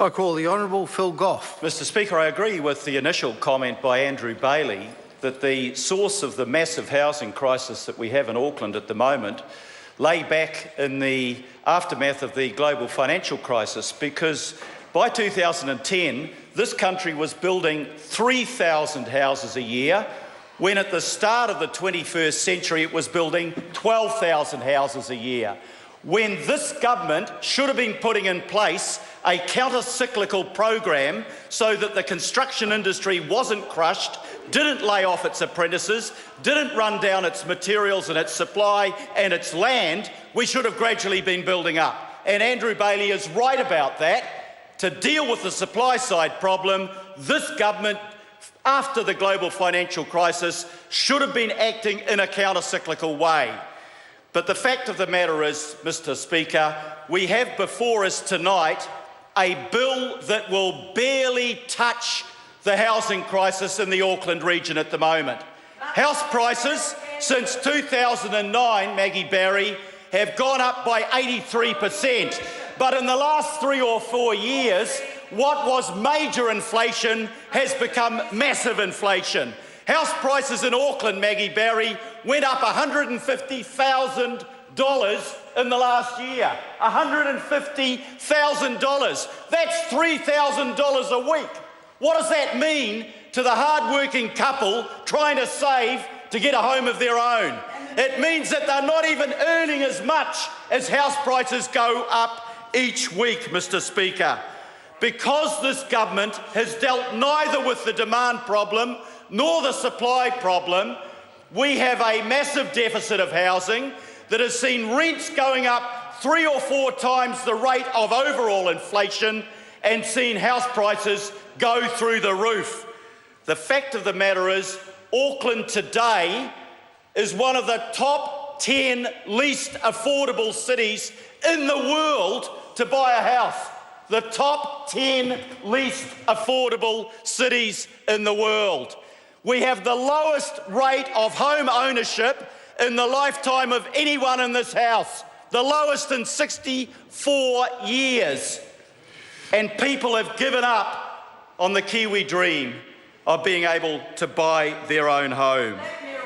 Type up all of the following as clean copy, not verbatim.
I call the Honourable Phil Goff. Mr Speaker, I agree with the initial comment by Andrew Bailey that the source of the massive housing crisis that we have in Auckland at the moment lay back in the aftermath of the global financial crisis, because by 2010 this country was building 3,000 houses a year, when at the start of the 21st century it was building 12,000 houses a year. When this government should have been putting in place a counter-cyclical program so that the construction industry wasn't crushed, didn't lay off its apprentices, didn't run down its materials and its supply and its land, we should have gradually been building up. And Andrew Bailey is right about that. To deal with the supply side problem, this government, after the global financial crisis, should have been acting in a counter-cyclical way. But the fact of the matter is, Mr Speaker, we have before us tonight a bill that will barely touch the housing crisis in the Auckland region at the moment. House prices since 2009, Maggie Barry, have gone up by 83%. But in the last 3 or 4 years, what was major inflation has become massive inflation. House prices in Auckland, Maggie Barry, went up $150,000 in the last year. $150,000. That's $3,000 a week. What does that mean to the hard-working couple trying to save to get a home of their own? It means that they're not even earning as much as house prices go up each week, Mr Speaker. Because this government has dealt neither with the demand problem nor the supply problem, we have a massive deficit of housing that has seen rents going up 3 or 4 times the rate of overall inflation and seen house prices go through the roof. The fact of the matter is, Auckland today is one of the top 10 least affordable cities in the world to buy a house. The top 10 least affordable cities in the world. We have the lowest rate of home ownership in the lifetime of anyone in this House, the lowest in 64 years. And people have given up on the Kiwi dream of being able to buy their own home.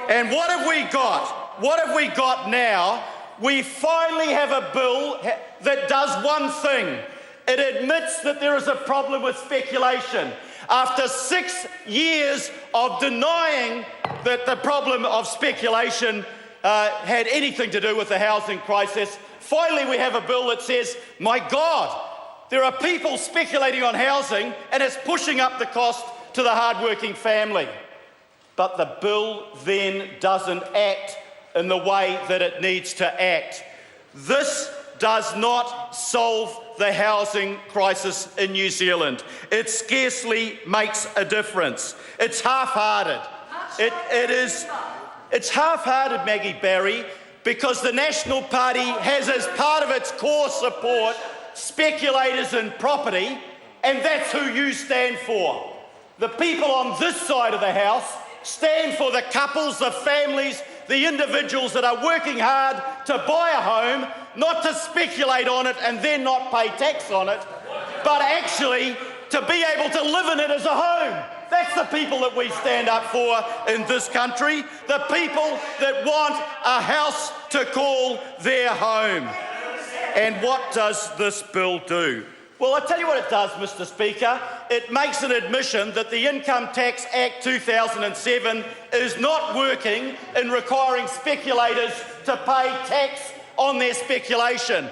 And what have we got? What have we got now? We finally have a bill that does one thing. It admits that there is a problem with speculation. After 6 years of denying that the problem of speculation had anything to do with the housing crisis, finally we have a bill that says, my God, there are people speculating on housing and it's pushing up the cost to the hard-working family. But the bill then doesn't act in the way that it needs to act. This does not solve the housing crisis in New Zealand. It scarcely makes a difference. It's half-hearted. It's half-hearted, Maggie Barry, because the National Party has as part of its core support speculators in property, and that's who you stand for. The people on this side of the House stand for the couples, the families, the individuals that are working hard to buy a home, not to speculate on it and then not pay tax on it, but actually to be able to live in it as a home. That's the people that we stand up for in this country, the people that want a house to call their home. And what does this bill do? Well, I'll tell you what it does, Mr Speaker. It makes an admission that the Income Tax Act 2007 is not working in requiring speculators to pay tax on their speculation.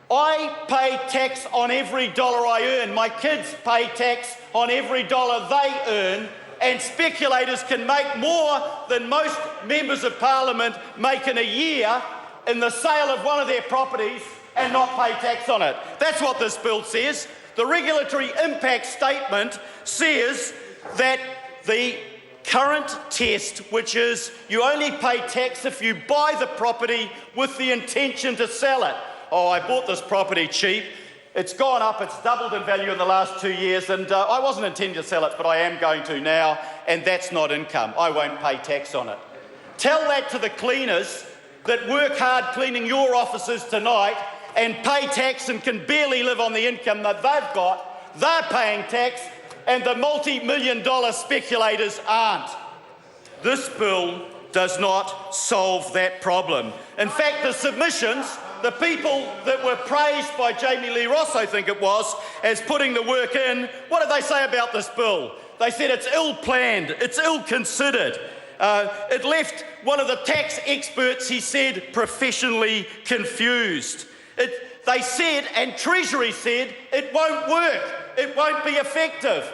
I pay tax on every dollar I earn. My kids pay tax on every dollar they earn, and speculators can make more than most members of Parliament make in a year in the sale of one of their properties and not pay tax on it. That's what this bill says. The regulatory impact statement says that the current test, which is you only pay tax if you buy the property with the intention to sell it. Oh, I bought this property cheap. It's gone up, it's doubled in value in the last 2 years, and I wasn't intending to sell it, but I am going to now, and that's not income. I won't pay tax on it. Tell that to the cleaners that work hard cleaning your offices tonight and pay tax and can barely live on the income that they've got, They're paying tax and the multi-million-dollar speculators aren't. This bill does not solve that problem. In fact, the submissions, the people that were praised by Jamie Lee Ross, I think it was, as putting the work in, what did they say about this bill? They said it's ill-planned, it's ill-considered. It left one of the tax experts, he said, professionally confused. They said, and Treasury said, it won't work, it won't be effective.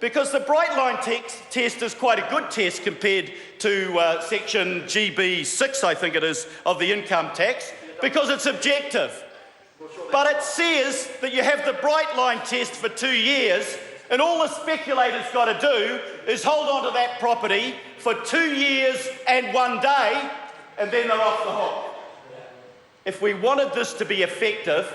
Because the bright line test is quite a good test compared to section GB6, I think it is, of the income tax, because it's objective. But it says that you have the bright line test for 2 years, and all the speculators got to do is hold on to that property for 2 years and 1 day, and then they're off the hook. If we wanted this to be effective,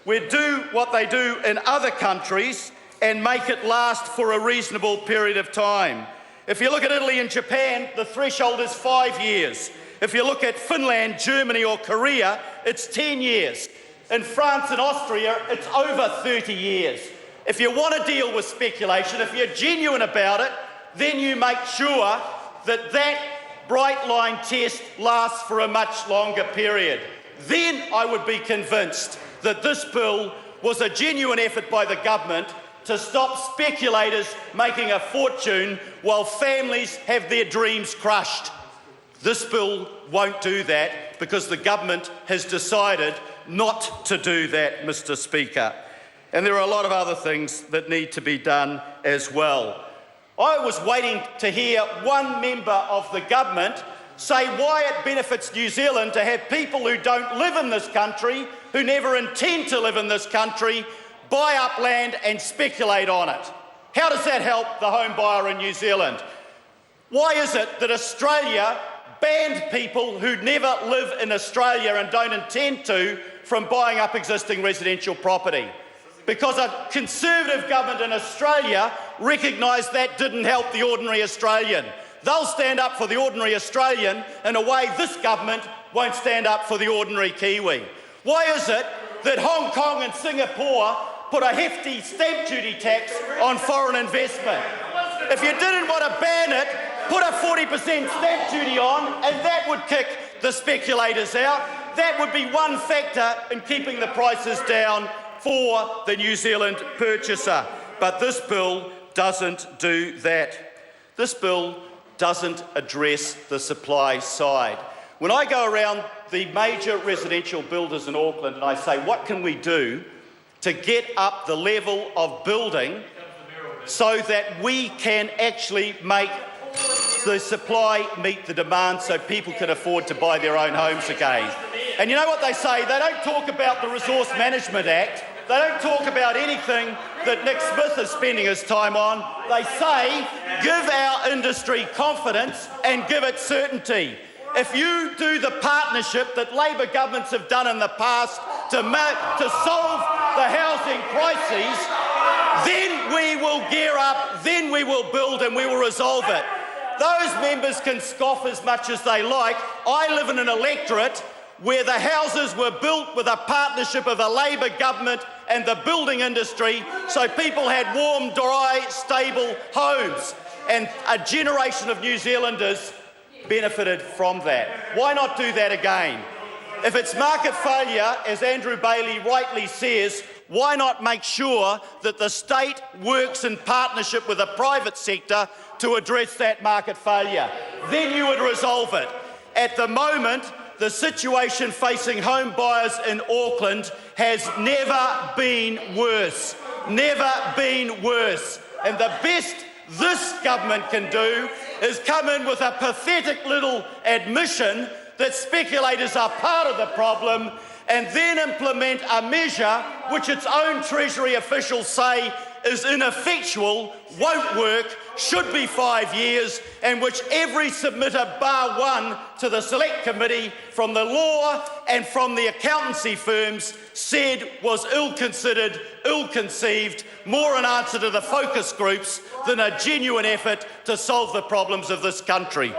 we'd do what they do in other countries and make it last for a reasonable period of time. If you look at Italy and Japan, the threshold is 5 years. If you look at Finland, Germany or Korea, it's 10 years. In France and Austria, it's over 30 years. If you want to deal with speculation, if you're genuine about it, then you make sure that that bright line test lasts for a much longer period. Then I would be convinced that this bill was a genuine effort by the government to stop speculators making a fortune while families have their dreams crushed. This bill won't do that because the government has decided not to do that, Mr. Speaker. And there are a lot of other things that need to be done as well. I was waiting to hear one member of the government say why it benefits New Zealand to have people who don't live in this country, who never intend to live in this country, buy up land and speculate on it. How does that help the home buyer in New Zealand? Why is it that Australia banned people who never live in Australia and don't intend to from buying up existing residential property? Because a Conservative government in Australia recognised that didn't help the ordinary Australian. They'll stand up for the ordinary Australian in a way this government won't stand up for the ordinary Kiwi. Why is it that Hong Kong and Singapore put a hefty stamp duty tax on foreign investment? If you didn't want to ban it, put a 40% stamp duty on and that would kick the speculators out. That would be one factor in keeping the prices down for the New Zealand purchaser. But this bill doesn't do that. This bill doesn't address the supply side. When I go around the major residential builders in Auckland and I say, what can we do to get up the level of building so that we can actually make the supply meet the demand so people can afford to buy their own homes again? And you know what they say? They don't talk about the Resource Management Act. They don't talk about anything that Nick Smith is spending his time on. They say, give our industry confidence and give it certainty. If you do the partnership that Labor governments have done in the past to solve the housing crises, then we will gear up, then we will build and we will resolve it. Those members can scoff as much as they like. I live in an electorate where the houses were built with a partnership of a Labor government and the building industry, so people had warm, dry, stable homes. And a generation of New Zealanders benefited from that. Why not do that again? If it's market failure, as Andrew Bailey rightly says, why not make sure that the state works in partnership with the private sector to address that market failure? Then you would resolve it. At the moment, the situation facing home buyers in Auckland has never been worse. Never been worse. And the best this government can do is come in with a pathetic little admission that speculators are part of the problem and then implement a measure which its own Treasury officials say is ineffectual, won't work, should be 5 years, and which every submitter bar one to the Select Committee from the law and from the accountancy firms said was ill-considered, ill-conceived, more an answer to the focus groups than a genuine effort to solve the problems of this country.